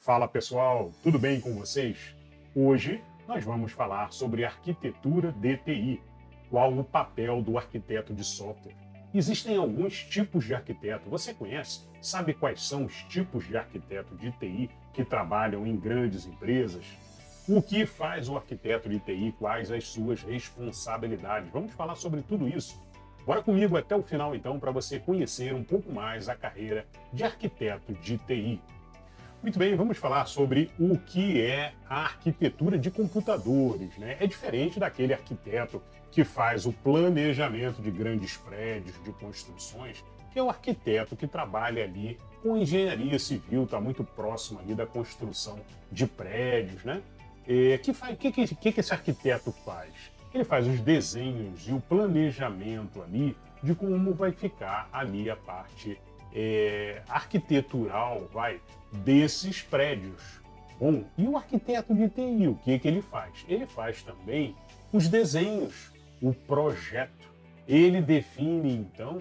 Fala pessoal, tudo bem com vocês? Hoje nós vamos falar sobre arquitetura de TI, qual o papel do arquiteto de software. Existem alguns tipos de arquiteto, você conhece? Sabe quais são os tipos de arquiteto de TI que trabalham em grandes empresas? O que faz o arquiteto de TI? Quais as suas responsabilidades? Vamos falar sobre tudo isso. Bora comigo até o final então para você conhecer um pouco mais a carreira de arquiteto de TI. Muito bem, vamos falar sobre o que é a arquitetura de computadores, né? É diferente daquele arquiteto que faz o planejamento de grandes prédios, de construções, que é o arquiteto que trabalha ali com engenharia civil, está muito próximo ali da construção de prédios, né? O que esse arquiteto faz? Ele faz os desenhos e o planejamento ali de como vai ficar ali a parte arquitetural, desses prédios. Bom, e o arquiteto de TI, o que ele faz? Ele faz também os desenhos, o projeto. Ele define, então,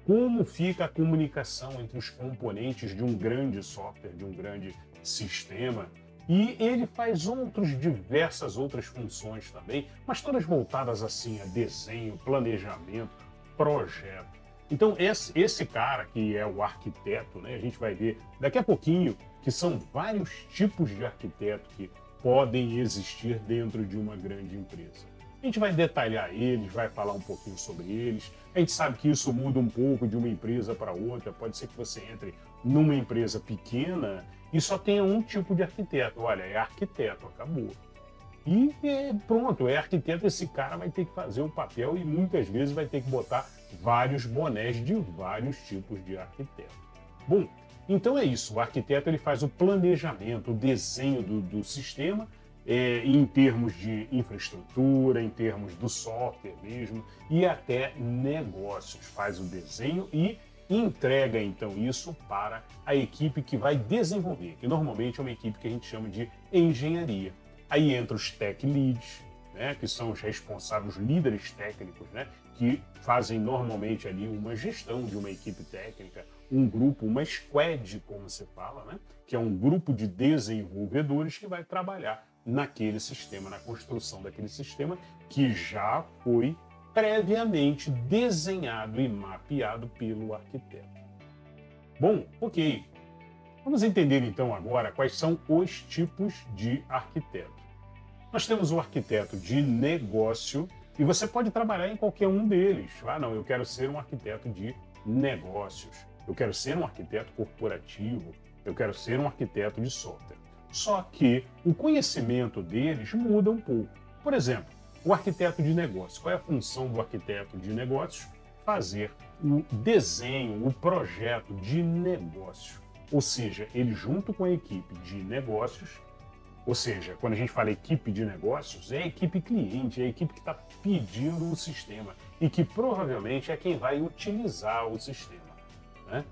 como fica a comunicação entre os componentes de um grande software, de um grande sistema. E ele faz diversas outras funções também, mas todas voltadas assim a desenho, planejamento, projeto. Então esse cara que é o arquiteto, né, a gente vai ver daqui a pouquinho que são vários tipos de arquiteto que podem existir dentro de uma grande empresa. A gente vai detalhar eles, vai falar um pouquinho sobre eles. A gente sabe que isso muda um pouco de uma empresa para outra. Pode ser que você entre numa empresa pequena e só tenha um tipo de arquiteto. Olha, é arquiteto, acabou. E pronto, é arquiteto, esse cara vai ter que fazer o papel e muitas vezes vai ter que botar vários bonés de vários tipos de arquiteto. Bom, então é isso, o arquiteto ele faz o planejamento, o desenho do sistema, em termos de infraestrutura, em termos do software mesmo, e até negócios, faz o desenho e entrega então isso para a equipe que vai desenvolver, que normalmente é uma equipe que a gente chama de engenharia. Aí entra os tech leads, né, que são os responsáveis, os líderes técnicos, né, que fazem normalmente ali uma gestão de uma equipe técnica, um grupo, uma squad, como se fala, né, que é um grupo de desenvolvedores que vai trabalhar naquele sistema, na construção daquele sistema que já foi previamente desenhado e mapeado pelo arquiteto. Bom, ok. Vamos entender então agora quais são os tipos de arquiteto. Nós temos o arquiteto de negócio e você pode trabalhar em qualquer um deles. Ah, não, eu quero ser um arquiteto de negócios, eu quero ser um arquiteto corporativo, eu quero ser um arquiteto de software. Só que o conhecimento deles muda um pouco. Por exemplo, o arquiteto de negócio. Qual é a função do arquiteto de negócios? Fazer o desenho, o projeto de negócio. Ou seja, ele junto com a equipe de negócios, ou seja, quando a gente fala equipe de negócios, é a equipe cliente, é a equipe que está pedindo o sistema e que provavelmente é quem vai utilizar o sistema, né?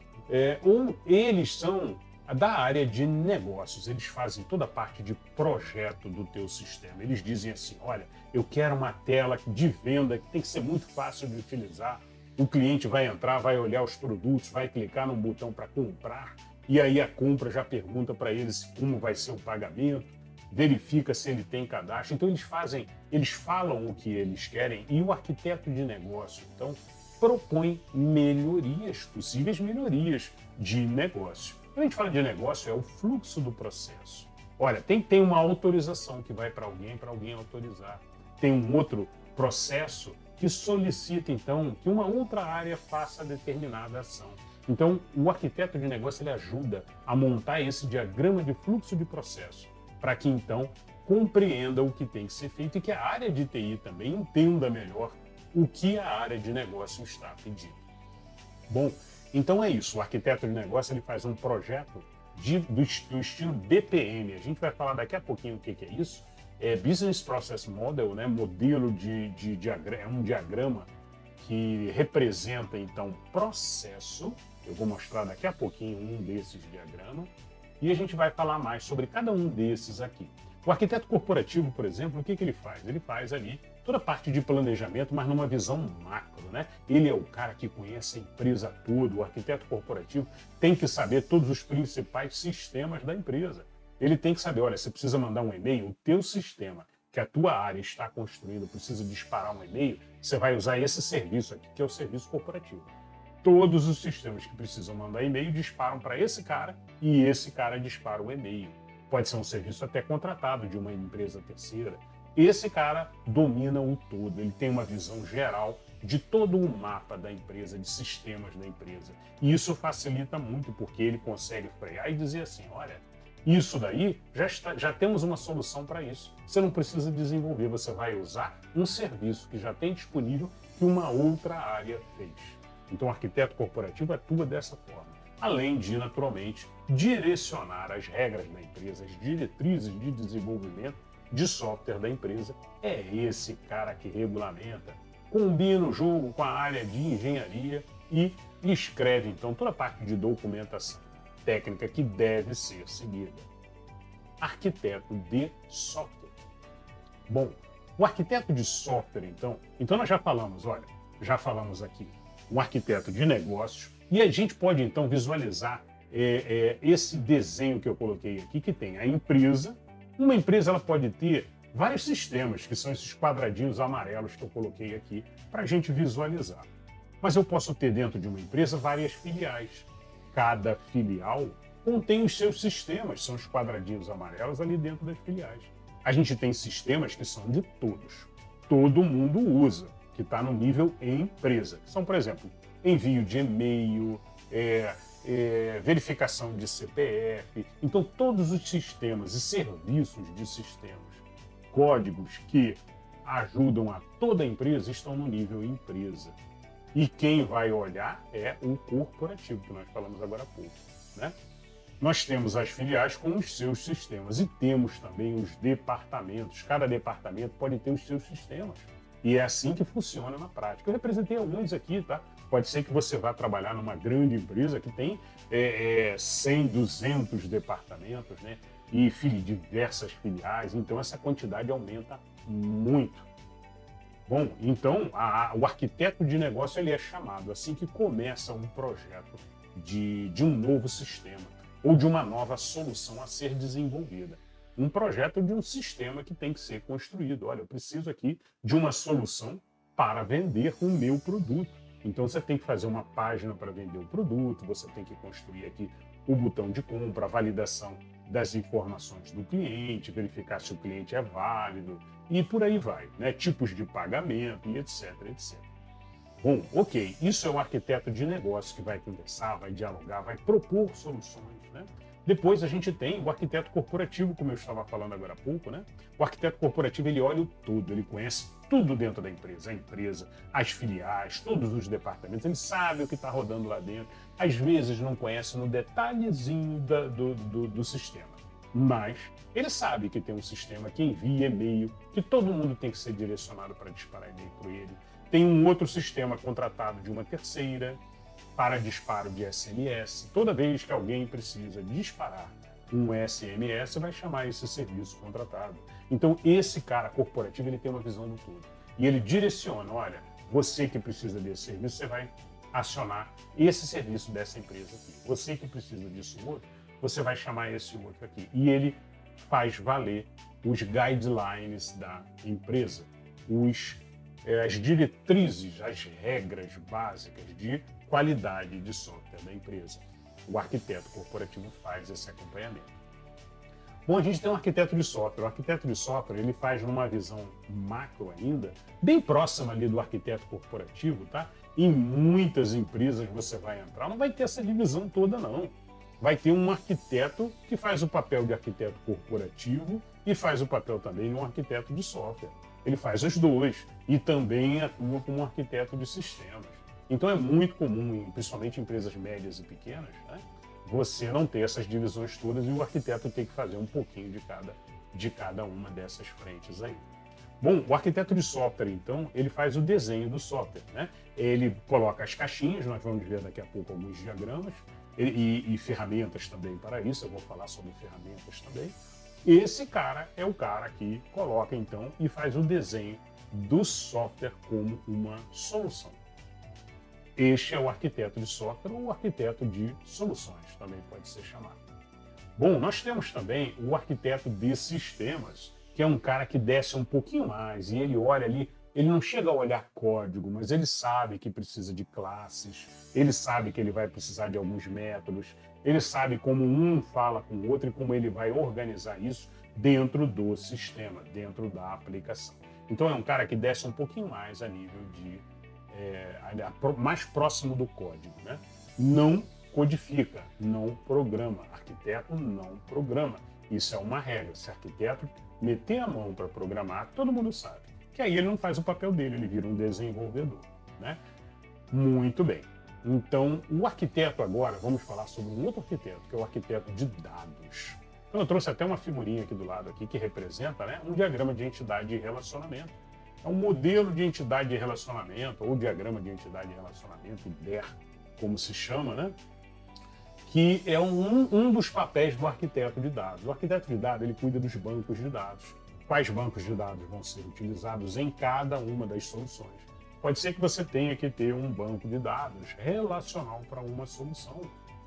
Ou eles são da área de negócios, eles fazem toda a parte de projeto do teu sistema. Eles dizem assim, olha, eu quero uma tela de venda que tem que ser muito fácil de utilizar, o cliente vai entrar, vai olhar os produtos, vai clicar no botão para comprar, e aí a compra já pergunta para eles como vai ser o pagamento, verifica se ele tem cadastro. Então eles falam o que eles querem e o arquiteto de negócio, então, propõe melhorias, possíveis melhorias de negócio. Quando a gente fala de negócio, é o fluxo do processo. Olha, tem uma autorização que vai para alguém autorizar. Tem um outro processo que solicita, então, que uma outra área faça determinada ação. Então, o arquiteto de negócio ele ajuda a montar esse diagrama de fluxo de processo, para que, então, compreenda o que tem que ser feito e que a área de TI também entenda melhor o que a área de negócio está pedindo. Bom, então é isso, o arquiteto de negócio ele faz um projeto do estilo BPM. A gente vai falar daqui a pouquinho o que é isso. É Business Process Model, né? Modelo de diagrama, é um diagrama que representa, então, processo. Eu vou mostrar daqui a pouquinho um desses diagramas e a gente vai falar mais sobre cada um desses aqui. O arquiteto corporativo, por exemplo, o que ele faz? Ele faz ali toda a parte de planejamento, mas numa visão macro, né? Ele é o cara que conhece a empresa toda, o arquiteto corporativo tem que saber todos os principais sistemas da empresa. Ele tem que saber, olha, você precisa mandar um e-mail, o teu sistema que a tua área está construindo precisa disparar um e-mail, você vai usar esse serviço aqui, que é o serviço corporativo. Todos os sistemas que precisam mandar e-mail disparam para esse cara e esse cara dispara o e-mail. Pode ser um serviço até contratado de uma empresa terceira. Esse cara domina o todo, ele tem uma visão geral de todo o mapa da empresa, de sistemas da empresa. E isso facilita muito, porque ele consegue frear e dizer assim, olha, isso daí, já temos uma solução para isso. Você não precisa desenvolver, você vai usar um serviço que já tem disponível que uma outra área fez. Então o arquiteto corporativo atua dessa forma. Além de, naturalmente, direcionar as regras da empresa, as diretrizes de desenvolvimento de software da empresa. É esse cara que regulamenta, combina o jogo com a área de engenharia e escreve, então, toda a parte de documentação técnica que deve ser seguida. Arquiteto de software. Bom, o arquiteto de software, então nós já falamos, olha, já falamos aqui, um arquiteto de negócios, e a gente pode, então, visualizar esse desenho que eu coloquei aqui, que tem a empresa. Uma empresa ela pode ter vários sistemas, que são esses quadradinhos amarelos que eu coloquei aqui, para a gente visualizar. Mas eu posso ter dentro de uma empresa várias filiais. Cada filial contém os seus sistemas, são os quadradinhos amarelos ali dentro das filiais. A gente tem sistemas que são de todos. Todo mundo usa, que está no nível empresa. São, por exemplo, envio de e-mail, verificação de CPF. Então, todos os sistemas e serviços de sistemas, códigos que ajudam a toda a empresa estão no nível empresa. E quem vai olhar é o corporativo, que nós falamos agora há pouco, né? Nós temos as filiais com os seus sistemas e temos também os departamentos. Cada departamento pode ter os seus sistemas. E é assim que funciona na prática. Eu representei alguns aqui, tá? Pode ser que você vá trabalhar numa grande empresa que tem 100, 200 departamentos, né? E diversas filiais. Então, essa quantidade aumenta muito. Bom, então, o arquiteto de negócio ele é chamado assim que começa um projeto de um novo sistema ou de uma nova solução a ser desenvolvida. Um projeto de um sistema que tem que ser construído. Olha, eu preciso aqui de uma solução para vender o meu produto. Então, você tem que fazer uma página para vender o produto, você tem que construir aqui o botão de compra, a validação das informações do cliente, verificar se o cliente é válido e por aí vai, né? Tipos de pagamento e etc, etc. Bom, ok, isso é o arquiteto de negócio que vai conversar, vai dialogar, vai propor soluções, né? Depois a gente tem o arquiteto corporativo, como eu estava falando agora há pouco, né? O arquiteto corporativo, ele olha o todo, ele conhece tudo dentro da empresa, a empresa, as filiais, todos os departamentos, ele sabe o que está rodando lá dentro. Às vezes não conhece no detalhezinho do sistema, mas ele sabe que tem um sistema que envia e-mail, que todo mundo tem que ser direcionado para disparar e-mail para ele. Tem um outro sistema contratado de uma terceira, para disparo de SMS. Toda vez que alguém precisa disparar um SMS, vai chamar esse serviço contratado. Então, esse cara corporativo ele tem uma visão do todo. E ele direciona, olha, você que precisa desse serviço, você vai acionar esse serviço dessa empresa aqui. Você que precisa disso outro, você vai chamar esse outro aqui. E ele faz valer os guidelines da empresa, as diretrizes, as regras básicas de qualidade de software da empresa. O arquiteto corporativo faz esse acompanhamento. Bom, a gente tem um arquiteto de software. O arquiteto de software ele faz numa visão macro ainda, bem próxima ali do arquiteto corporativo, tá? Em muitas empresas você vai entrar, não vai ter essa divisão toda, não. Vai ter um arquiteto que faz o papel de arquiteto corporativo e faz o papel também de um arquiteto de software. Ele faz os dois e também atua como um arquiteto de sistemas. Então é muito comum, principalmente em empresas médias e pequenas, né, você não ter essas divisões todas e o arquiteto tem que fazer um pouquinho de cada uma dessas frentes aí. Bom, o arquiteto de software, então, ele faz o desenho do software, né? Ele coloca as caixinhas, nós vamos ver daqui a pouco alguns diagramas, e ferramentas também para isso, eu vou falar sobre ferramentas também. Esse cara é o cara que coloca então e faz o desenho do software como uma solução. Este é o arquiteto de software ou o arquiteto de soluções, também pode ser chamado. Bom, nós temos também o arquiteto de sistemas, que é um cara que desce um pouquinho mais e ele olha ali, ele não chega a olhar código, mas ele sabe que precisa de classes, ele sabe que ele vai precisar de alguns métodos, ele sabe como um fala com o outro e como ele vai organizar isso dentro do sistema, dentro da aplicação. Então é um cara que desce um pouquinho mais a nível de mais próximo do código, né? Não codifica, não programa. Arquiteto não programa. Isso é uma regra. Se arquiteto meter a mão para programar, todo mundo sabe que aí ele não faz o papel dele, ele vira um desenvolvedor, né? Muito bem. Então, o arquiteto agora, vamos falar sobre um outro arquiteto, que é o arquiteto de dados. Então, eu trouxe até uma figurinha aqui do lado aqui que representa, né, um diagrama de entidade e relacionamento. É um modelo de entidade de relacionamento, ou diagrama de entidade de relacionamento, DER, como se chama, né? Que é um dos papéis do arquiteto de dados. O arquiteto de dados, ele cuida dos bancos de dados. Quais bancos de dados vão ser utilizados em cada uma das soluções. Pode ser que você tenha que ter um banco de dados relacional para uma solução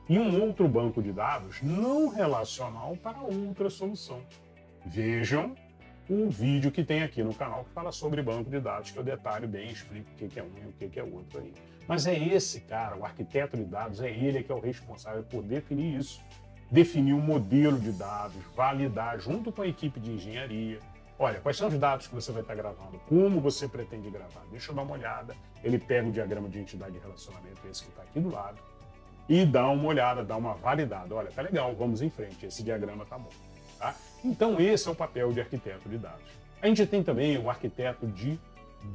e um outro banco de dados não relacional para outra solução. Vejam o vídeo que tem aqui no canal que fala sobre banco de dados, que eu detalho bem, explico o que é um e o que é outro aí. Mas é esse cara, o arquiteto de dados, é ele que é o responsável por definir isso. Definir um modelo de dados, validar junto com a equipe de engenharia. Olha, quais são os dados que você vai estar gravando? Como você pretende gravar? Deixa eu dar uma olhada. Ele pega o diagrama de entidade de relacionamento, esse que está aqui do lado, e dá uma olhada, dá uma validada. Olha, tá legal, vamos em frente, esse diagrama tá bom. Tá? Então, esse é o papel de arquiteto de dados. A gente tem também o arquiteto de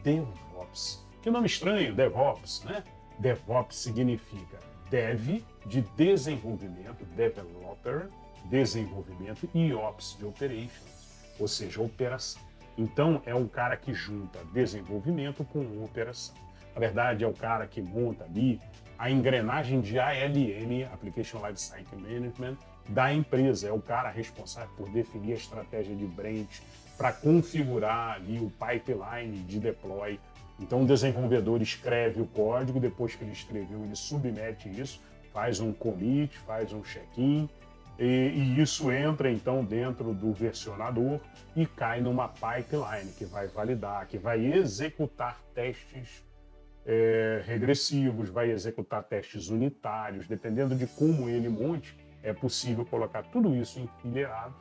DevOps. Que nome estranho, DevOps, né? DevOps significa Dev, de desenvolvimento, Developer, desenvolvimento, e Ops, de Operations, ou seja, operação. Então, é um cara que junta desenvolvimento com operação. Na verdade, é o cara que monta ali a engrenagem de ALM, Application Lifecycle Management, da empresa. É o cara responsável por definir a estratégia de branch, para configurar ali o pipeline de deploy. Então o desenvolvedor escreve o código, depois que ele escreveu, ele submete isso, faz um commit, faz um check-in, e isso entra então dentro do versionador e cai numa pipeline que vai validar, que vai executar testes regressivos, vai executar testes unitários, dependendo de como ele monte, é possível colocar tudo isso enfileirado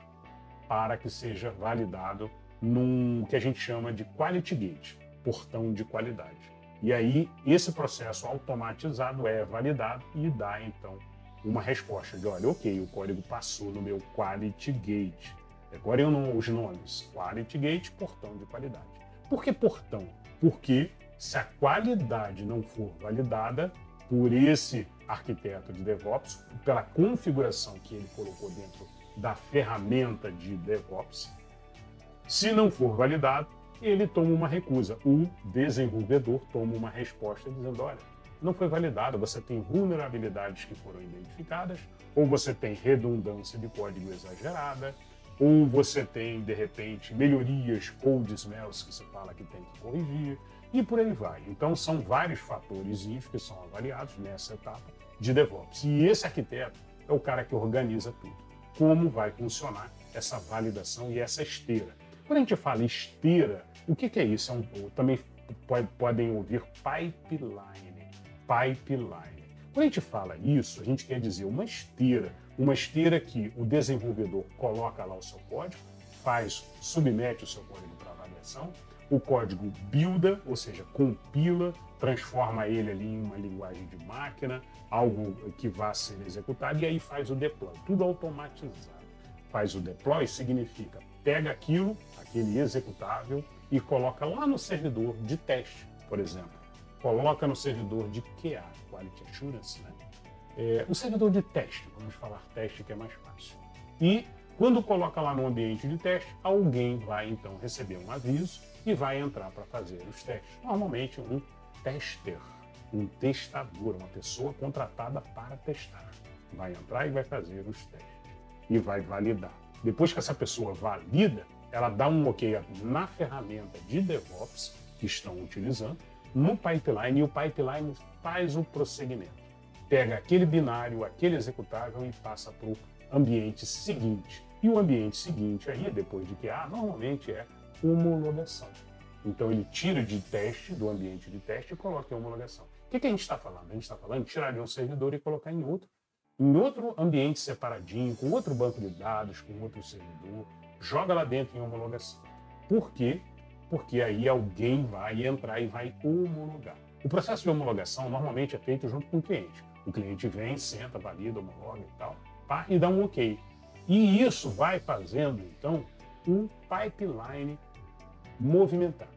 para que seja validado num que a gente chama de Quality Gate, portão de qualidade. E aí, esse processo automatizado é validado e dá, então, uma resposta de, olha, ok, o código passou no meu Quality Gate. Agora os nomes, Quality Gate, portão de qualidade. Por que portão? Porque se a qualidade não for validada por esse arquiteto de DevOps, pela configuração que ele colocou dentro da ferramenta de DevOps, se não for validado, ele toma uma recusa. O desenvolvedor toma uma resposta dizendo, olha, não foi validado, você tem vulnerabilidades que foram identificadas, ou você tem redundância de código exagerada, ou você tem, de repente, melhorias, code smells que você fala que tem que corrigir, e por aí vai. Então, são vários fatores que são avaliados nessa etapa de DevOps. E esse arquiteto é o cara que organiza tudo. Como vai funcionar essa validação e essa esteira. Quando a gente fala esteira, o que é isso? Também podem ouvir pipeline. Pipeline. Quando a gente fala isso, a gente quer dizer uma esteira que o desenvolvedor coloca lá o seu código, submete o seu código para avaliação, o código builda, ou seja, compila, transforma ele ali em uma linguagem de máquina, algo que vá ser executado, e aí faz o deploy, tudo automatizado. Faz o deploy significa pega aquele executável e coloca lá no servidor de teste, por exemplo. Coloca no servidor de QA, Quality Assurance, né? O servidor de teste, vamos falar teste que é mais fácil. E quando coloca lá no ambiente de teste, alguém vai então receber um aviso e vai entrar para fazer os testes. Normalmente um tester, um testador, uma pessoa contratada para testar. Vai entrar e vai fazer os testes e vai validar. Depois que essa pessoa valida, ela dá um ok na ferramenta de DevOps que estão utilizando, no pipeline, e o pipeline faz o prosseguimento. Pega aquele binário, aquele executável e passa para o ambiente seguinte. E o ambiente seguinte aí, depois de QA, normalmente é homologação. Então ele tira de teste, do ambiente de teste, e coloca em homologação. O que a gente está falando? A gente está falando de tirar de um servidor e colocar em outro ambiente separadinho, com outro banco de dados, com outro servidor, joga lá dentro em homologação. Por quê? Porque aí alguém vai entrar e vai homologar. O processo de homologação normalmente é feito junto com o cliente. O cliente vem, senta, valida, homologa e tal, e dá um ok. E isso vai fazendo, então, um pipeline movimentar.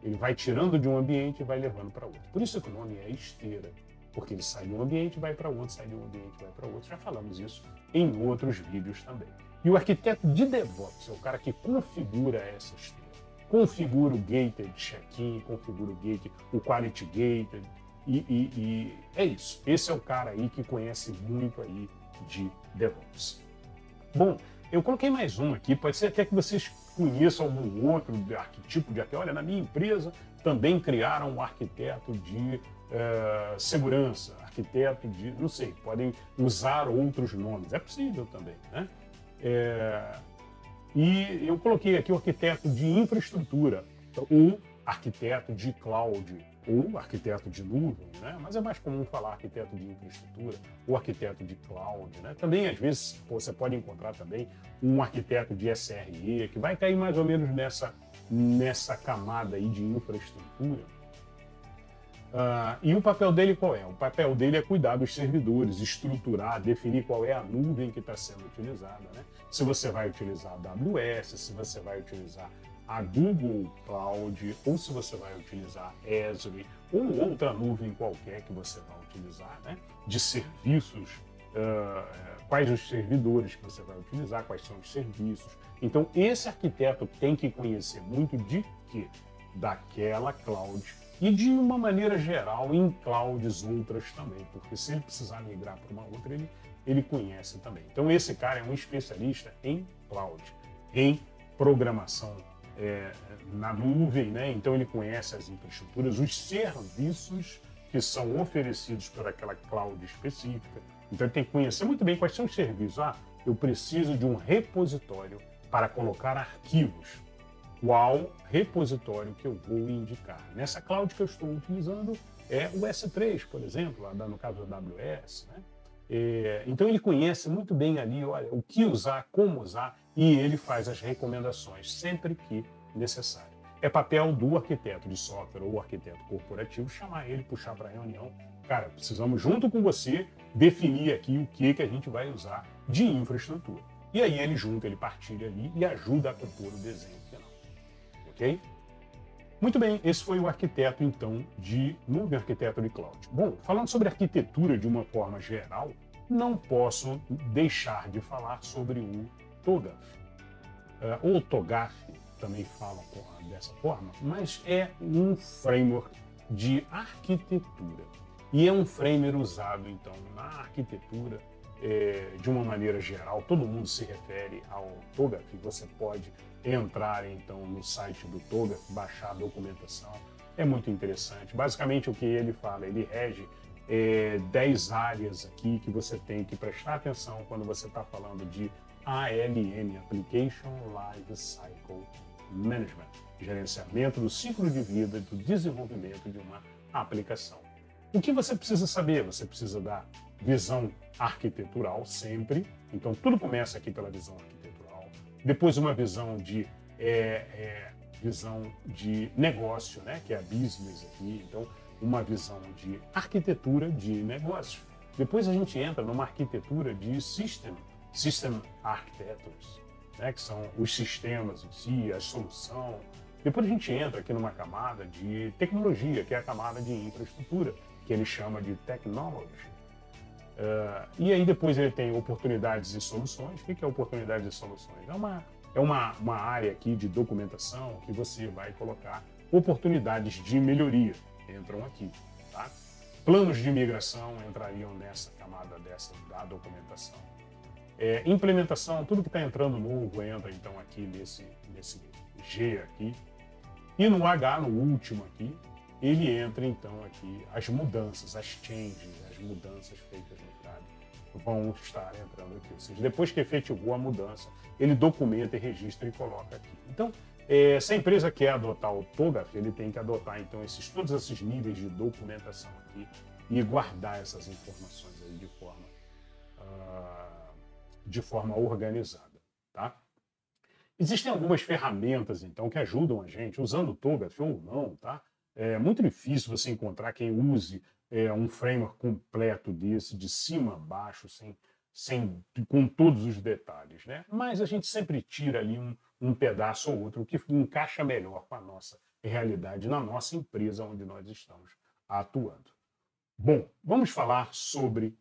Ele vai tirando de um ambiente e vai levando para outro. Por isso que o nome é esteira, porque ele sai de um ambiente, vai para outro, sai de um ambiente, vai para outro. Já falamos isso em outros vídeos também. E o arquiteto de DevOps é o cara que configura essa esteira. Configura o gated check-in, configura o gate, o quality gated, e é isso. Esse é o cara aí que conhece muito aí de DevOps. Bom, eu coloquei mais um aqui, pode ser até que vocês conheçam algum outro tipo de arquiteto. Olha, na minha empresa também criaram um arquiteto de segurança, arquiteto de, não sei, podem usar outros nomes, é possível também, né? E eu coloquei aqui o arquiteto de infraestrutura, ou arquiteto de cloud, ou arquiteto de nuvem, né? Mas é mais comum falar arquiteto de infraestrutura ou arquiteto de cloud, né? Também, às vezes, você pode encontrar também um arquiteto de SRE, que vai cair mais ou menos nessa camada aí de infraestrutura. E o papel dele qual é? O papel dele é cuidar dos servidores, estruturar, definir qual é a nuvem que está sendo utilizada, né? Se você vai utilizar a AWS, se você vai utilizar a Google Cloud, ou se você vai utilizar Azure, ou outra nuvem qualquer que você vai utilizar, né? De serviços, quais os servidores que você vai utilizar, quais são os serviços. Então, esse arquiteto tem que conhecer muito de quê? Daquela cloud e de uma maneira geral em clouds outras também, porque se ele precisar migrar para uma outra, ele conhece também. Então, esse cara é um especialista em cloud, em programação na nuvem, né? Então ele conhece as infraestruturas, os serviços que são oferecidos por aquela cloud específica. Então ele tem que conhecer muito bem quais são os serviços. Eu preciso de um repositório para colocar arquivos. Qual repositório que eu vou indicar? Nessa cloud que eu estou utilizando é o S3, por exemplo, no caso da AWS, né? Então ele conhece muito bem ali, olha, o que usar, como usar, e ele faz as recomendações sempre que necessário. É papel do arquiteto de software ou arquiteto corporativo chamar ele, puxar para a reunião. Cara, precisamos junto com você definir aqui o que a gente vai usar de infraestrutura. E aí ele junta, ele partilha ali e ajuda a compor o desenho final. Ok? Muito bem, esse foi o arquiteto, então, de nuvem, arquiteto de cloud. Bom, falando sobre arquitetura de uma forma geral, não posso deixar de falar sobre o TOGAF. Ou TOGAF, também falam dessa forma, mas é um framework de arquitetura. E é um framework usado, então, na arquitetura de uma maneira geral. Todo mundo se refere ao TOGAF. Você pode entrar então no site do TOGAF, baixar a documentação, é muito interessante. Basicamente o que ele fala, ele rege 10 áreas aqui que você tem que prestar atenção quando você está falando de ALM, Application Life Cycle Management, gerenciamento do ciclo de vida e do desenvolvimento de uma aplicação. O que você precisa saber? Você precisa da visão arquitetural sempre, então tudo começa aqui pela visão arquitetural. Depois uma visão de negócio, né, que é a business aqui, então uma visão de arquitetura de negócio. Depois a gente entra numa arquitetura de system architectures, né, que são os sistemas em si, a solução. Depois a gente entra aqui numa camada de tecnologia, que é a camada de infraestrutura, que ele chama de technology. E aí depois ele tem oportunidades e soluções. O que é oportunidades e soluções? É uma área aqui de documentação que você vai colocar oportunidades de melhoria, entram aqui, tá? Planos de migração entrariam nessa camada da documentação. Implementação, tudo que está entrando novo entra então aqui nesse G aqui. E no H, no último aqui, ele entra então aqui as mudanças, as changes, as mudanças feitas no CAD vão estar entrando aqui. Ou seja, depois que efetivou a mudança, ele documenta e registra e coloca aqui. Então, se a empresa quer adotar o TOGAF, ele tem que adotar então todos esses níveis de documentação aqui e guardar essas informações aí de forma organizada, tá? Existem algumas ferramentas, então, que ajudam a gente, usando o TOGAF ou não, tá? É muito difícil você encontrar quem use um framework completo desse, de cima a baixo, com todos os detalhes, né? Mas a gente sempre tira ali um pedaço ou outro que encaixa melhor com a nossa realidade, na nossa empresa onde nós estamos atuando. Bom, vamos falar sobre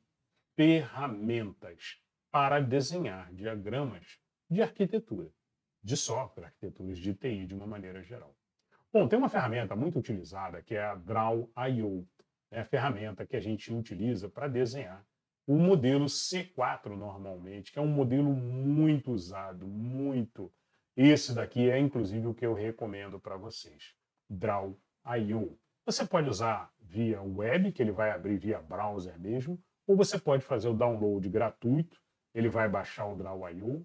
ferramentas para desenhar diagramas de arquitetura, de software, arquiteturas de TI de uma maneira geral. Bom, tem uma ferramenta muito utilizada que é a Draw.io, é a ferramenta que a gente utiliza para desenhar o modelo C4 normalmente, que é um modelo muito usado, muito. Esse daqui é inclusive o que eu recomendo para vocês, Draw.io. Você pode usar via web, que ele vai abrir via browser mesmo, ou você pode fazer o download gratuito, ele vai baixar o Draw.io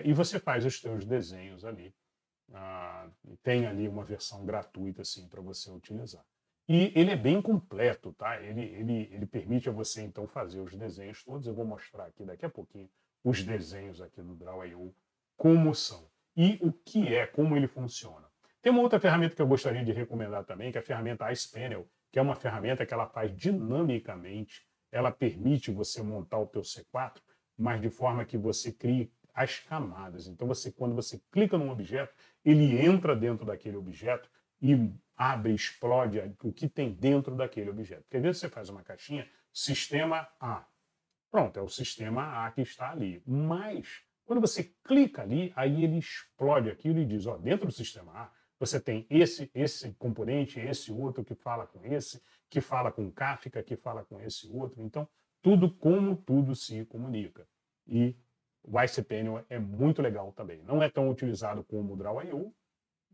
e você faz os seus desenhos ali. Tem ali uma versão gratuita assim para você utilizar. E ele é bem completo, tá? Ele permite a você então fazer os desenhos todos. Eu vou mostrar aqui daqui a pouquinho os desenhos aqui do Draw.io, como são e o que como ele funciona. Tem uma outra ferramenta que eu gostaria de recomendar também, que é a ferramenta Ice Panel, que é uma ferramenta que ela faz dinamicamente, ela permite você montar o teu C4, mas de forma que você crie as camadas. Então, quando você clica num objeto, ele entra dentro daquele objeto e abre, explode o que tem dentro daquele objeto. Porque às vezes você faz uma caixinha, sistema A. Pronto, é o sistema A que está ali. Mas, quando você clica ali, aí ele explode aquilo e diz, ó, dentro do sistema A, você tem esse componente, esse outro que fala com esse, que fala com Kafka, que fala com esse outro. Então, como tudo se comunica. E o ICPanel é muito legal também. Não é tão utilizado como o Draw.io,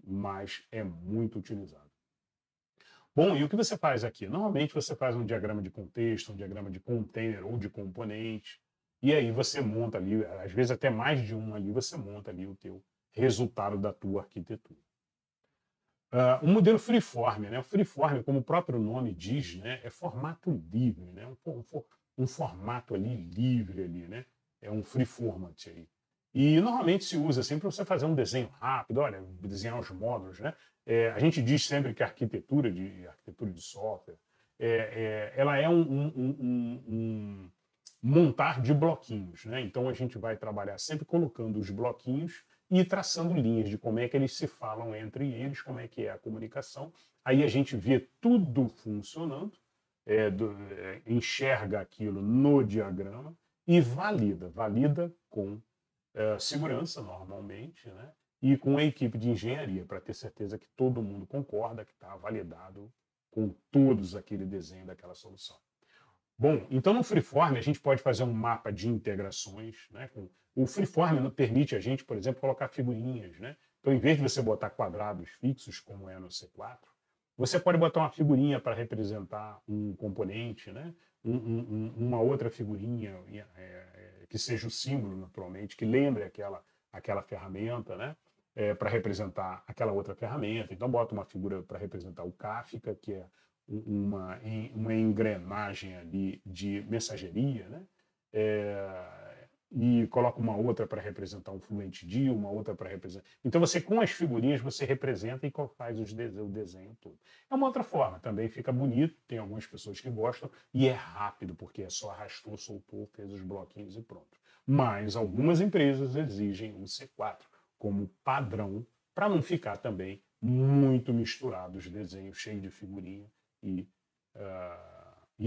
mas é muito utilizado. Bom, e o que você faz aqui? Normalmente você faz um diagrama de contexto, um diagrama de container ou de componente, e aí você monta ali, às vezes até mais de um ali, você monta ali o teu resultado da tua arquitetura. O modelo freeform, né? O freeform, como o próprio nome diz, né, é formato livre, né? Um formato ali livre ali, né? É um free format aí. E normalmente se usa assim para você fazer um desenho rápido, olha, desenhar os módulos, né? A gente diz sempre que a arquitetura de software, ela é um montar de bloquinhos, né? Então a gente vai trabalhar sempre colocando os bloquinhos e traçando linhas de como é que eles se falam entre eles, como é que é a comunicação. Aí a gente vê tudo funcionando, enxerga aquilo no diagrama e valida com segurança normalmente, né? E com a equipe de engenharia, para ter certeza que todo mundo concorda que está validado com todos aquele desenho daquela solução. Bom, então no Freeform a gente pode fazer um mapa de integrações, né? O Freeform permite a gente, por exemplo, colocar figurinhas, né? Então, em vez de você botar quadrados fixos, como é no C4, você pode botar uma figurinha para representar um componente, né? Uma outra figurinha que seja o símbolo, naturalmente, que lembre aquela ferramenta, né? Para representar aquela outra ferramenta. Então, bota uma figura para representar o Kafka, que é uma engrenagem ali de mensageria, né? E coloca uma outra para representar um FluentD, uma outra para representar. Então, você, com as figurinhas, você representa e faz o desenho todo. É uma outra forma, também fica bonito, tem algumas pessoas que gostam, e é rápido, porque é só arrastou, soltou, fez os bloquinhos e pronto. Mas algumas empresas exigem o C4 como padrão, para não ficar também muito misturado os desenhos, cheio de figurinha, e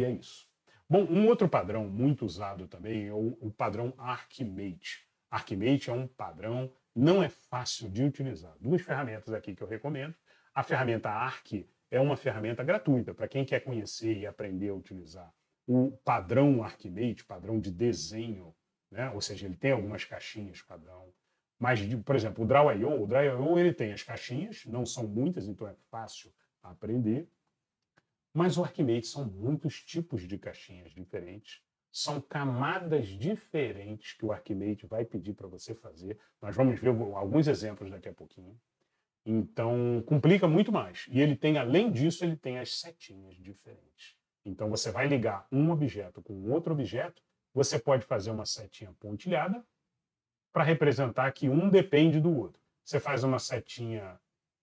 é isso. Bom, um outro padrão muito usado também é o padrão Archimate. Archimate é um padrão, não é fácil de utilizar. Duas ferramentas aqui que eu recomendo. A ferramenta Arch é uma ferramenta gratuita para quem quer conhecer e aprender a utilizar o padrão Archimate, padrão de desenho né? Ou seja, ele tem algumas caixinhas padrão. Mas, por exemplo, o Draw.io ele tem as caixinhas, não são muitas, então é fácil aprender. Mas o Archimate são muitos tipos de caixinhas diferentes, são camadas diferentes que o Archimate vai pedir para você fazer. Nós vamos ver alguns exemplos daqui a pouquinho. Então, complica muito mais. E ele tem, além disso, ele tem as setinhas diferentes. Então, você vai ligar um objeto com outro objeto, você pode fazer uma setinha pontilhada para representar que um depende do outro. Você faz uma setinha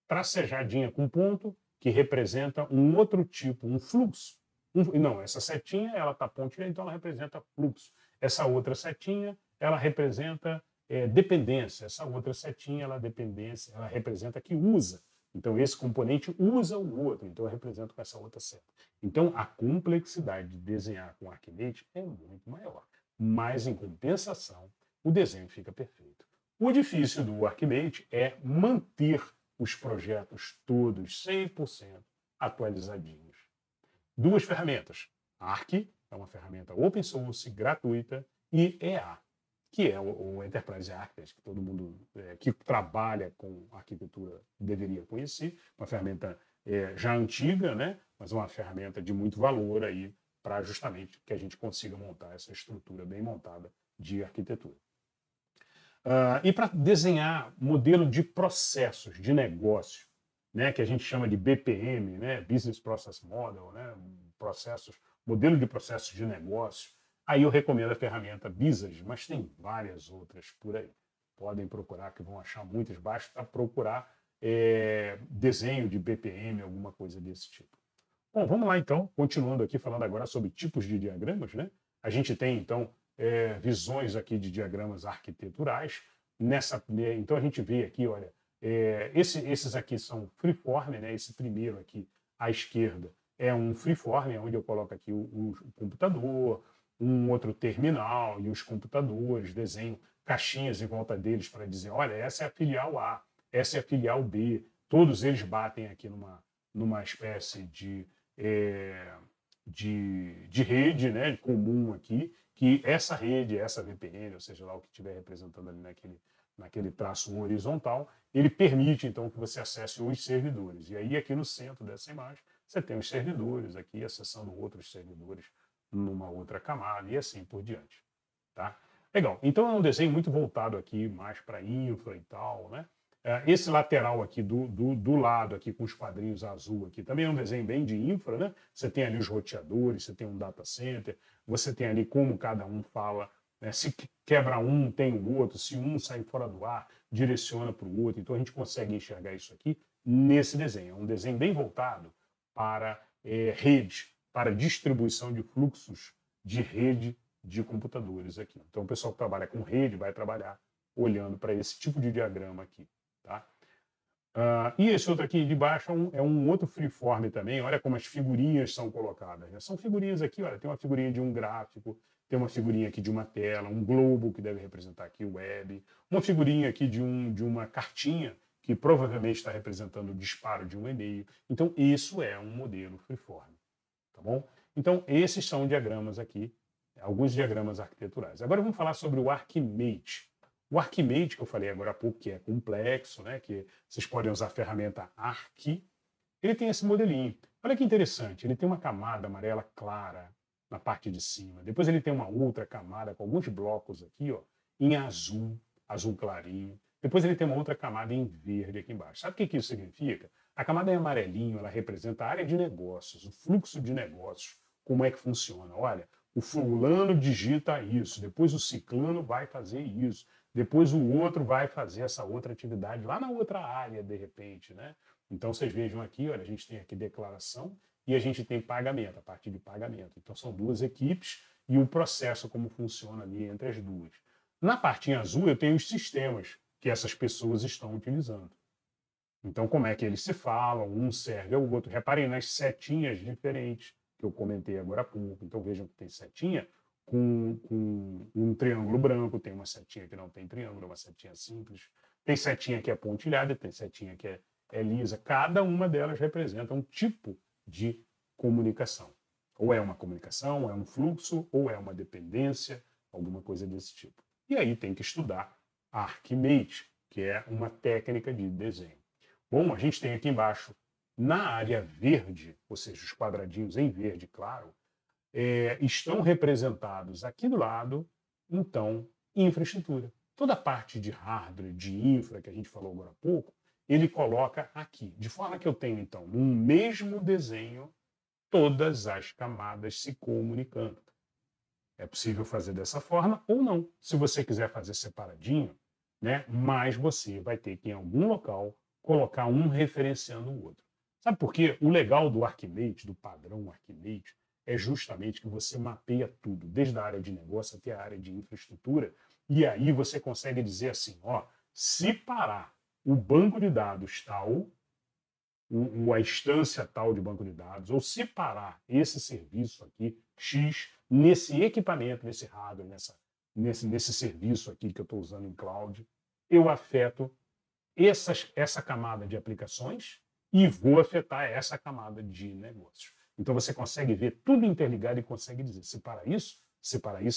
tracejadinha com ponto, que representa um outro tipo, um fluxo. Não, essa setinha, ela está pontilhada, então ela representa fluxo. Essa outra setinha, ela representa dependência. Essa outra setinha, ela dependência, ela representa que usa. Então, esse componente usa o outro, então eu represento com essa outra seta. Então, a complexidade de desenhar com Archimate é muito maior. Mas, em compensação, o desenho fica perfeito. O difícil do Archimate é manter os projetos todos 100% atualizadinhos. Duas ferramentas. Arc, é uma ferramenta open source, gratuita, e EA, que é o Enterprise Architect, que todo mundo que trabalha com arquitetura deveria conhecer. Uma ferramenta já antiga, né? Mas uma ferramenta de muito valor aí para justamente que a gente consiga montar essa estrutura bem montada de arquitetura. E para desenhar modelo de processos de negócio, né, que a gente chama de BPM, né, Business Process Model, né, modelo de processos de negócio, aí eu recomendo a ferramenta Visage, mas tem várias outras por aí. Podem procurar, que vão achar muitas, basta procurar desenho de BPM, alguma coisa desse tipo. Bom, vamos lá então, continuando aqui, falando agora sobre tipos de diagramas, né? A gente tem então visões aqui de diagramas arquiteturais. Então a gente vê aqui, olha, esses aqui são freeform, né? Esse primeiro aqui à esquerda é um freeform, onde eu coloco aqui o computador, um outro terminal e os computadores, desenho caixinhas em volta deles para dizer, olha, essa é a filial A, essa é a filial B. Todos eles batem aqui numa espécie de rede, né, comum aqui, que essa rede, essa VPN, ou seja lá o que estiver representando ali naquele traço horizontal, ele permite então que você acesse os servidores. E aí aqui no centro dessa imagem você tem os servidores aqui acessando outros servidores numa outra camada e assim por diante. Tá? Legal. Então é um desenho muito voltado aqui mais para infra e tal, né? Esse lateral aqui do lado aqui com os quadrinhos azul aqui também é um desenho bem de infra, né? Você tem ali os roteadores, você tem um data center, você tem ali como cada um fala, né? Se quebra um, tem o outro, se um sai fora do ar, direciona para o outro. Então a gente consegue enxergar isso aqui nesse desenho. É um desenho bem voltado para rede, para distribuição de fluxos de rede de computadores aqui. Então o pessoal que trabalha com rede vai trabalhar olhando para esse tipo de diagrama aqui. Tá? E esse outro aqui de baixo é um outro freeform também. Olha como as figurinhas são colocadas. Né? São figurinhas aqui, olha, tem uma figurinha de um gráfico, tem uma figurinha aqui de uma tela, um globo que deve representar aqui o web, uma figurinha aqui de uma cartinha que provavelmente está representando o disparo de um e-mail. Então, isso é um modelo freeform. Tá bom? Então, esses são diagramas aqui, alguns diagramas arquiteturais. Agora vamos falar sobre o Archimate. O Archimate, que eu falei agora há pouco, que é complexo, né? Que vocês podem usar a ferramenta Arch, ele tem esse modelinho. Olha que interessante, ele tem uma camada amarela clara na parte de cima. Depois ele tem uma outra camada com alguns blocos aqui, ó, em azul, azul clarinho. Depois ele tem uma outra camada em verde aqui embaixo. Sabe o que isso significa? A camada em amarelinho, ela representa a área de negócios, o fluxo de negócios, como é que funciona. Olha, o fulano digita isso, depois o ciclano vai fazer isso, depois o outro vai fazer essa outra atividade lá na outra área, de repente, né? Então, vocês vejam aqui, olha, a gente tem aqui declaração e a gente tem pagamento, a parte de pagamento. Então, são duas equipes e o processo como funciona ali entre as duas. Na partinha azul, eu tenho os sistemas que essas pessoas estão utilizando. Então, como é que eles se falam, um serve ao outro. Reparem nas setinhas diferentes que eu comentei agora há pouco. Então, vejam que tem setinha com um triângulo branco, tem uma setinha que não tem triângulo, uma setinha simples. Tem setinha que é pontilhada, tem setinha que é lisa. Cada uma delas representa um tipo de comunicação. Ou é uma comunicação, ou é um fluxo, ou é uma dependência, alguma coisa desse tipo. E aí tem que estudar Archimate, que é uma técnica de desenho. Bom, a gente tem aqui embaixo, na área verde, ou seja, os quadradinhos em verde, claro, estão representados aqui do lado, então, infraestrutura. Toda a parte de hardware, de infra, que a gente falou agora há pouco, ele coloca aqui. De forma que eu tenho, então, no mesmo desenho, todas as camadas se comunicando. É possível fazer dessa forma ou não. Se você quiser fazer separadinho, né, mas você vai ter que, em algum local, colocar um referenciando o outro. Sabe por quê? O legal do Archimate, do padrão Archimate, é justamente que você mapeia tudo, desde a área de negócio até a área de infraestrutura, e aí você consegue dizer assim, ó, se parar o banco de dados tal, a instância tal de banco de dados, ou separar esse serviço aqui, X, nesse equipamento, nesse hardware, nesse serviço aqui que eu estou usando em cloud, eu afeto essa camada de aplicações e vou afetar essa camada de negócios. Então você consegue ver tudo interligado e consegue dizer, separa isso,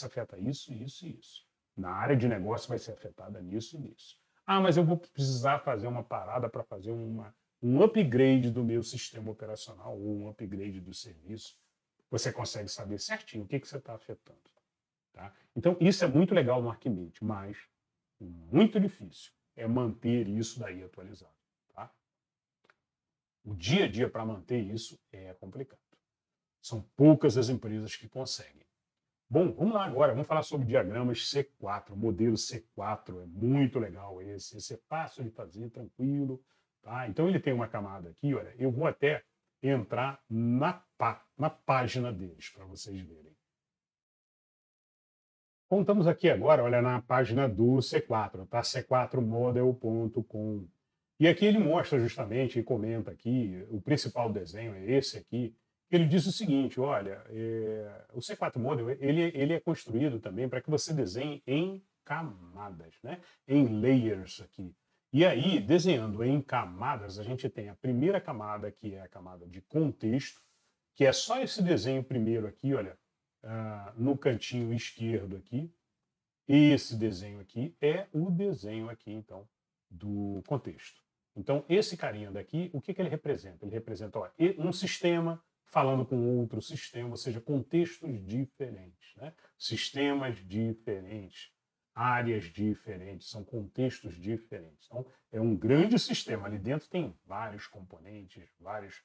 afeta isso, isso e isso. Na área de negócio vai ser afetada nisso e nisso. Ah, mas eu vou precisar fazer uma parada para fazer um upgrade do meu sistema operacional ou um upgrade do serviço. Você consegue saber certinho o que você está afetando. Tá? Então, isso é muito legal no Archimate, mas muito difícil é manter isso daí atualizado. Tá? O dia a dia para manter isso é complicado. São poucas as empresas que conseguem. Bom, vamos lá agora, vamos falar sobre diagramas C4. O modelo C4 é muito legal esse é fácil de fazer, tranquilo. Tá? Então ele tem uma camada aqui, olha, eu vou até entrar na página deles para vocês verem. Bom, estamos aqui agora, olha, na página do C4, tá? c4model.com. E aqui ele mostra justamente e comenta aqui, o principal desenho é esse aqui. Ele diz o seguinte, olha, o C4 Model ele é construído também para que você desenhe em camadas, né? Em layers aqui. E aí, desenhando em camadas, a gente tem a primeira camada, que é a camada de contexto, que é só esse desenho primeiro aqui, olha, no cantinho esquerdo aqui. Esse desenho aqui é o desenho aqui, então, do contexto. Então, esse carinha daqui, o que ele representa? Ele representa ó, um sistema falando com outro sistema, ou seja, contextos diferentes, né? Sistemas diferentes, áreas diferentes, são contextos diferentes. Então, é um grande sistema. Ali dentro tem vários componentes, vários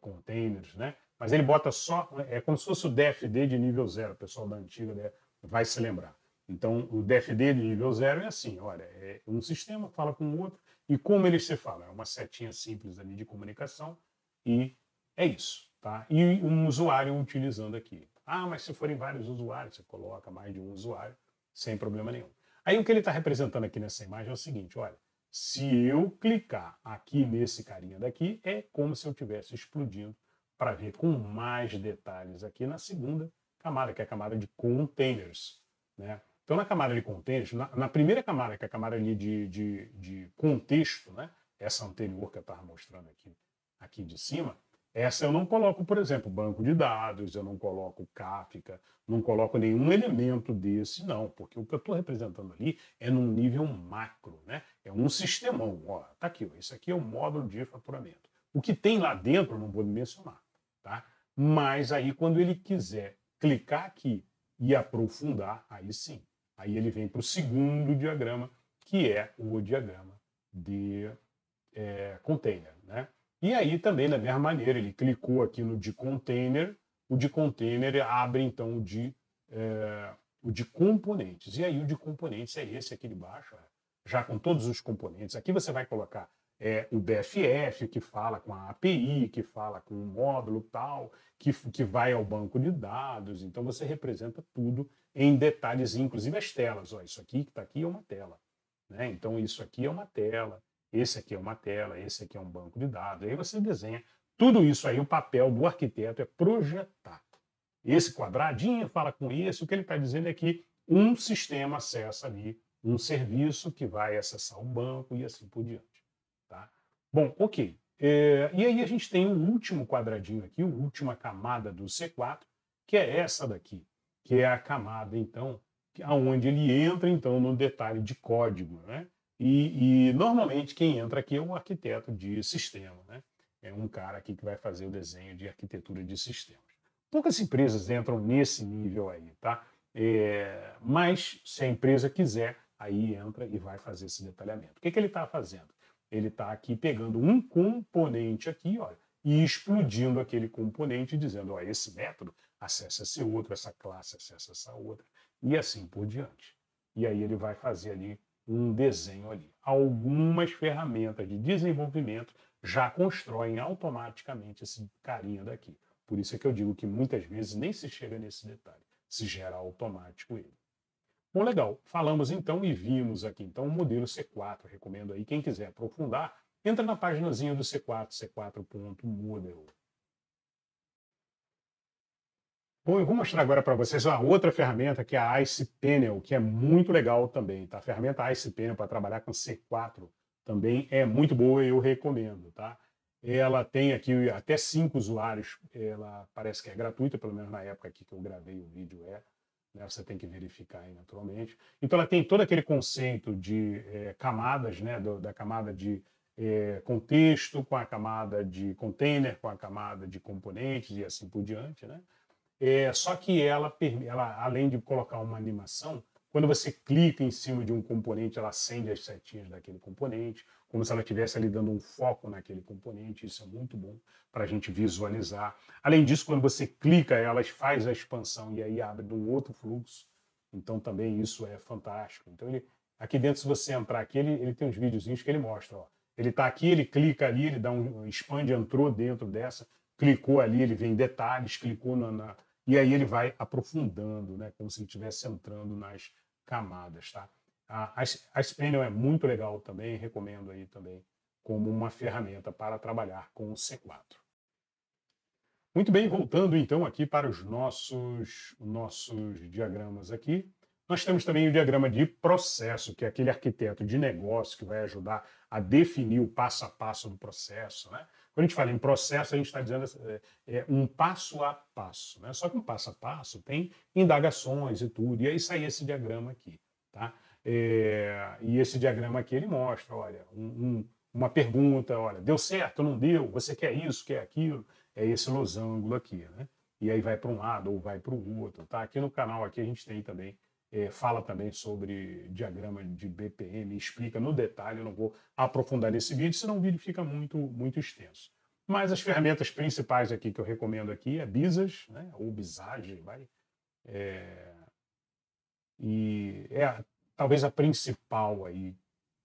containers, né? Mas ele bota só, é como se fosse o DFD de nível 0, o pessoal da antiga, né, vai se lembrar. Então, o DFD de nível 0 é assim, olha, é um sistema fala com o outro, e como eles se falam? É uma setinha simples ali de comunicação, e é isso, tá? E um usuário utilizando aqui. Ah, mas se forem vários usuários, você coloca mais de um usuário, sem problema nenhum. Aí o que ele está representando aqui nessa imagem é o seguinte, olha, se eu clicar aqui nesse carinha daqui, é como se eu estivesse explodindo para ver com mais detalhes aqui na segunda camada, que é a camada de containers, né? Então, na camada de containers, na primeira camada, que é a camada ali de contexto, né? Essa anterior que eu estava mostrando aqui de cima, essa eu não coloco, por exemplo, banco de dados, eu não coloco Kafka, não coloco nenhum elemento desse, não, porque o que eu estou representando ali é num nível macro, né? É um sistemão. Ó, tá aqui, ó, esse aqui é o módulo de faturamento. O que tem lá dentro eu não vou mencionar, tá? Mas aí quando ele quiser clicar aqui e aprofundar, aí sim. Aí ele vem para o segundo diagrama, que é o diagrama de container, né? E aí também, da mesma maneira, ele clicou aqui no de container, o de container abre então o de componentes. E aí o de componentes é esse aqui de baixo, já com todos os componentes. Aqui você vai colocar o BFF, que fala com a API, que fala com o módulo tal, que vai ao banco de dados. Então você representa tudo em detalhes, inclusive as telas. Ó, isso aqui que está aqui é uma tela, né? Então isso aqui é uma tela. Esse aqui é uma tela, esse aqui é um banco de dados. Aí você desenha tudo isso aí. O papel do arquiteto é projetar. Esse quadradinho fala com esse. O que ele está dizendo é que um sistema acessa ali um serviço que vai acessar um banco e assim por diante. Tá? Bom, ok. E aí a gente tem o último quadradinho aqui, a última camada do C4, que é essa daqui, que é a camada, então, aonde ele entra, então, no detalhe de código, né? E normalmente quem entra aqui é o arquiteto de sistema, né? É um cara aqui que vai fazer o desenho de arquitetura de sistemas. Poucas empresas entram nesse nível aí, tá? Mas se a empresa quiser, aí entra e vai fazer esse detalhamento. O que, que ele está fazendo? Ele está aqui pegando um componente aqui, olha, e explodindo aquele componente, dizendo, ó, esse método acessa esse outro, essa classe acessa essa outra, e assim por diante. E aí ele vai fazer ali um desenho ali. Algumas ferramentas de desenvolvimento já constroem automaticamente esse carinha daqui. Por isso é que eu digo que muitas vezes nem se chega nesse detalhe, se gera automático ele. Bom, legal. Falamos então e vimos aqui então o modelo C4. Recomendo aí quem quiser aprofundar, entra na paginazinha do C4, c4.model. Bom, eu vou mostrar agora para vocês uma outra ferramenta que é a Ice Panel, que é muito legal também, tá? A ferramenta Ice Panel para trabalhar com C4 também é muito boa e eu recomendo, tá? Ela tem aqui até 5 usuários, ela parece que é gratuita, pelo menos na época aqui que eu gravei o vídeo né? Você tem que verificar aí naturalmente. Então ela tem todo aquele conceito de camadas, né? Da camada de contexto, com a camada de container, com a camada de componentes e assim por diante, né? Só que ela, além de colocar uma animação, quando você clica em cima de um componente, ela acende as setinhas daquele componente, como se ela estivesse ali dando um foco naquele componente. Isso é muito bom para a gente visualizar. Além disso, quando você clica, ela faz a expansão e aí abre de um outro fluxo. Então também isso é fantástico. Então aqui dentro, se você entrar aqui, ele tem uns videozinhos que ele mostra. Ó. Ele está aqui, ele clica ali, ele dá um expande, entrou dentro dessa, clicou ali, ele vem em detalhes, clicou e aí ele vai aprofundando, né? Como se ele estivesse entrando nas camadas, tá? A Spanel é muito legal também, recomendo aí também como uma ferramenta para trabalhar com o C4. Muito bem, voltando então aqui para os nossos diagramas aqui. Nós temos também o diagrama de processo, que é aquele arquiteto de negócio que vai ajudar a definir o passo a passo do processo, né? Quando a gente fala em processo, a gente está dizendo um passo a passo, né? Só que um passo a passo tem indagações e tudo, e aí sai esse diagrama aqui, tá? E esse diagrama aqui ele mostra, olha, uma pergunta, olha, deu certo, não deu? Você quer isso, quer aquilo? É esse losango aqui, né? E aí vai para um lado ou vai para o outro, tá? Aqui no canal aqui a gente tem também fala também sobre diagrama de BPM, explica no detalhe, eu não vou aprofundar nesse vídeo, senão o vídeo fica muito extenso. Mas as ferramentas principais aqui que eu recomendo aqui é Bizas, né, ou Bizage, vai, e talvez a principal aí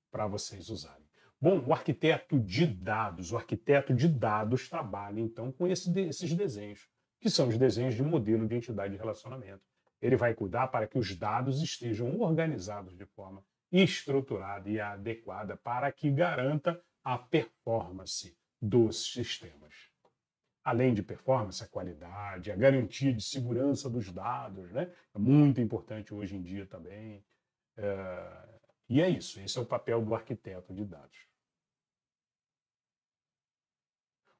para vocês usarem. Bom, o arquiteto de dados trabalha então com esses desenhos, que são os desenhos de modelo de entidade de relacionamento. Ele vai cuidar para que os dados estejam organizados de forma estruturada e adequada para que garanta a performance dos sistemas. Além de performance, a qualidade, a garantia de segurança dos dados, né? É muito importante hoje em dia também. E é isso, esse é o papel do arquiteto de dados.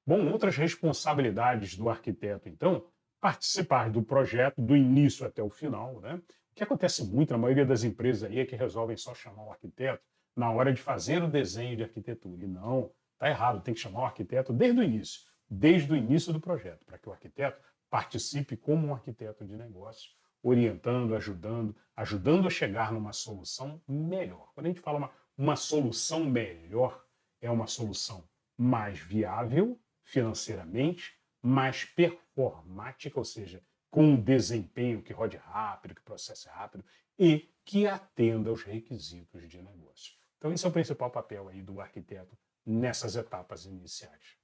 Bom, outras responsabilidades do arquiteto, então, participar do projeto do início até o final, né? O que acontece muito na maioria das empresas aí é que resolvem só chamar o arquiteto na hora de fazer o desenho de arquitetura. E não, está errado, tem que chamar o arquiteto desde o início do projeto, para que o arquiteto participe como um arquiteto de negócio, orientando, ajudando a chegar numa solução melhor. Quando a gente fala uma solução melhor, é uma solução mais viável financeiramente, mais performática, ou seja, com um desempenho que rode rápido, que processe rápido e que atenda aos requisitos de negócio. Então esse é o principal papel aí do arquiteto nessas etapas iniciais.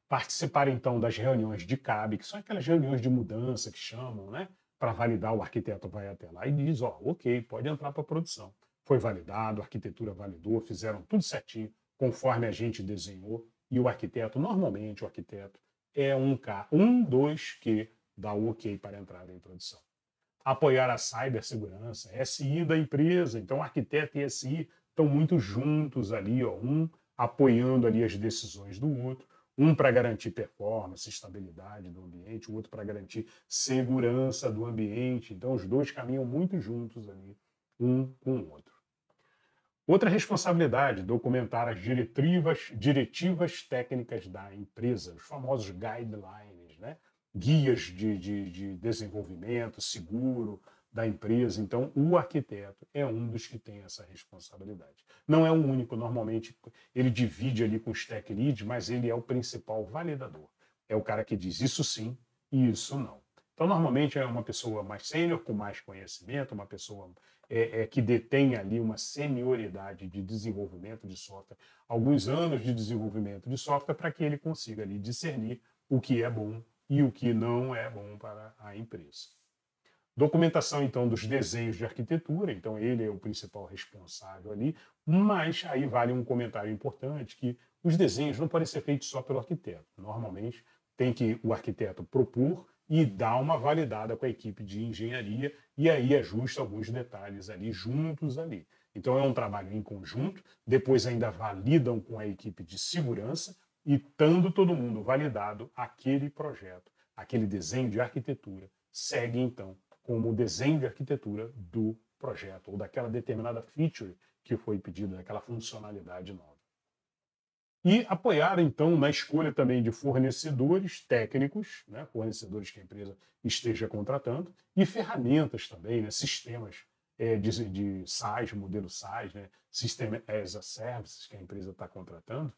Participar então das reuniões de CAB, que são aquelas reuniões de mudança que chamam, né? Para validar, o arquiteto vai até lá e diz, ó, ok, pode entrar para a produção. Foi validado, a arquitetura validou, fizeram tudo certinho, conforme a gente desenhou, e o arquiteto, normalmente o arquiteto é dos que dá o ok para a entrada em produção. Apoiar a cibersegurança, SI da empresa, então arquiteto e SI estão muito juntos ali, ó, um apoiando ali as decisões do outro. Um para garantir performance, estabilidade do ambiente, o outro para garantir segurança do ambiente. Então, os dois caminham muito juntos ali, um com o outro. Outra responsabilidade, documentar as diretivas técnicas da empresa, os famosos guidelines, né? Guias de desenvolvimento seguro da empresa. Então, o arquiteto é um dos que tem essa responsabilidade. Não é o único, normalmente ele divide ali com os tech leads, mas ele é o principal validador. É o cara que diz isso sim e isso não. Então, normalmente é uma pessoa mais sênior, com mais conhecimento, uma pessoa que detém ali uma senioridade de desenvolvimento de software, alguns anos de desenvolvimento de software, para que ele consiga ali discernir o que é bom e o que não é bom para a empresa. Documentação, então, dos desenhos de arquitetura, então ele é o principal responsável ali, mas aí vale um comentário importante, que os desenhos não podem ser feitos só pelo arquiteto. Normalmente tem que o arquiteto propor e dar uma validada com a equipe de engenharia e aí ajusta alguns detalhes ali juntos ali. Então é um trabalho em conjunto, depois ainda validam com a equipe de segurança e estando todo mundo validado, aquele projeto, aquele desenho de arquitetura segue então como o desenho de arquitetura do projeto ou daquela determinada feature que foi pedida, daquela funcionalidade nova. E apoiar, então, na escolha também de fornecedores técnicos, né, fornecedores que a empresa esteja contratando, e ferramentas também, né, sistemas de SaaS, modelo SaaS, né, System as a Service, que a empresa está contratando,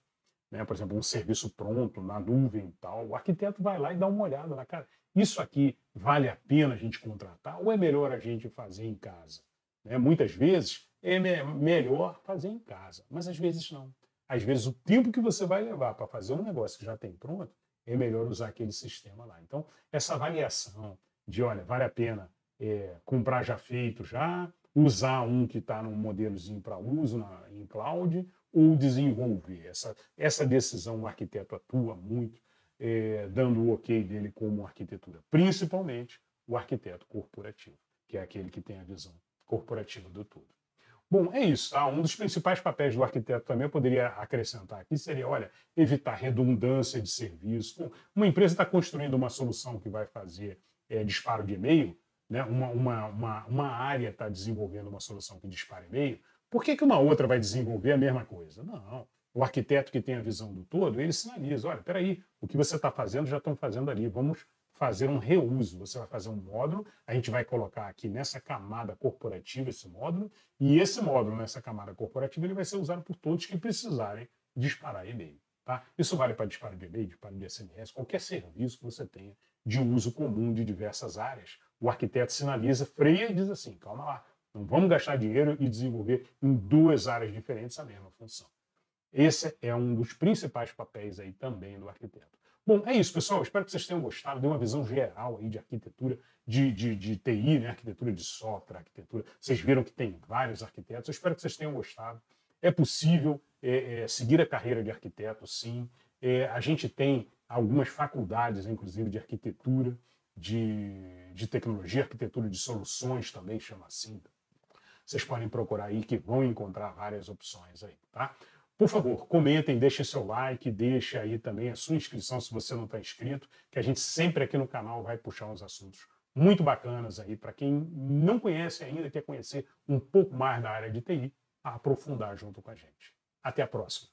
né, por exemplo, um serviço pronto, na nuvem e tal. O arquiteto vai lá e dá uma olhada na cara. Isso aqui vale a pena a gente contratar ou é melhor a gente fazer em casa? Né? Muitas vezes é melhor fazer em casa, mas às vezes não. Às vezes o tempo que você vai levar para fazer um negócio que já tem pronto, é melhor usar aquele sistema lá. Então, essa avaliação de, olha, vale a pena comprar já feito já, usar um que está num modelozinho para uso em cloud, ou desenvolver. Essa decisão o arquiteto atua muito, dando o ok dele como arquitetura. Principalmente o arquiteto corporativo, que é aquele que tem a visão corporativa do todo. Bom, é isso, tá? Um dos principais papéis do arquiteto também eu poderia acrescentar aqui seria, olha, evitar redundância de serviço. Uma empresa está construindo uma solução que vai fazer disparo de e-mail, né? Uma área está desenvolvendo uma solução que dispara e-mail, por que uma outra vai desenvolver a mesma coisa? Não. O arquiteto que tem a visão do todo, ele sinaliza, olha, peraí, o que você está fazendo já estão fazendo ali, vamos fazer um reuso. Você vai fazer um módulo, a gente vai colocar aqui nessa camada corporativa esse módulo, e esse módulo nessa camada corporativa ele vai ser usado por todos que precisarem disparar e-mail. Tá? Isso vale para disparo de e-mail, disparo de SMS, qualquer serviço que você tenha de uso comum de diversas áreas. O arquiteto sinaliza, freia e diz assim, calma lá, não vamos gastar dinheiro e desenvolver em duas áreas diferentes a mesma função. Esse é um dos principais papéis aí também do arquiteto. Bom, é isso, pessoal. Espero que vocês tenham gostado. Deu uma visão geral aí de arquitetura de TI, né? Arquitetura de software, arquitetura. Vocês viram que tem vários arquitetos. Eu espero que vocês tenham gostado. É possível seguir a carreira de arquiteto, sim. A gente tem algumas faculdades, inclusive, de arquitetura, de tecnologia, arquitetura de soluções também, chama assim. Vocês podem procurar aí que vão encontrar várias opções aí, tá? Por favor, comentem, deixem seu like, deixe aí também a sua inscrição se você não está inscrito, que a gente sempre aqui no canal vai puxar uns assuntos muito bacanas aí para quem não conhece ainda, quer conhecer um pouco mais da área de TI, a aprofundar junto com a gente. Até a próxima.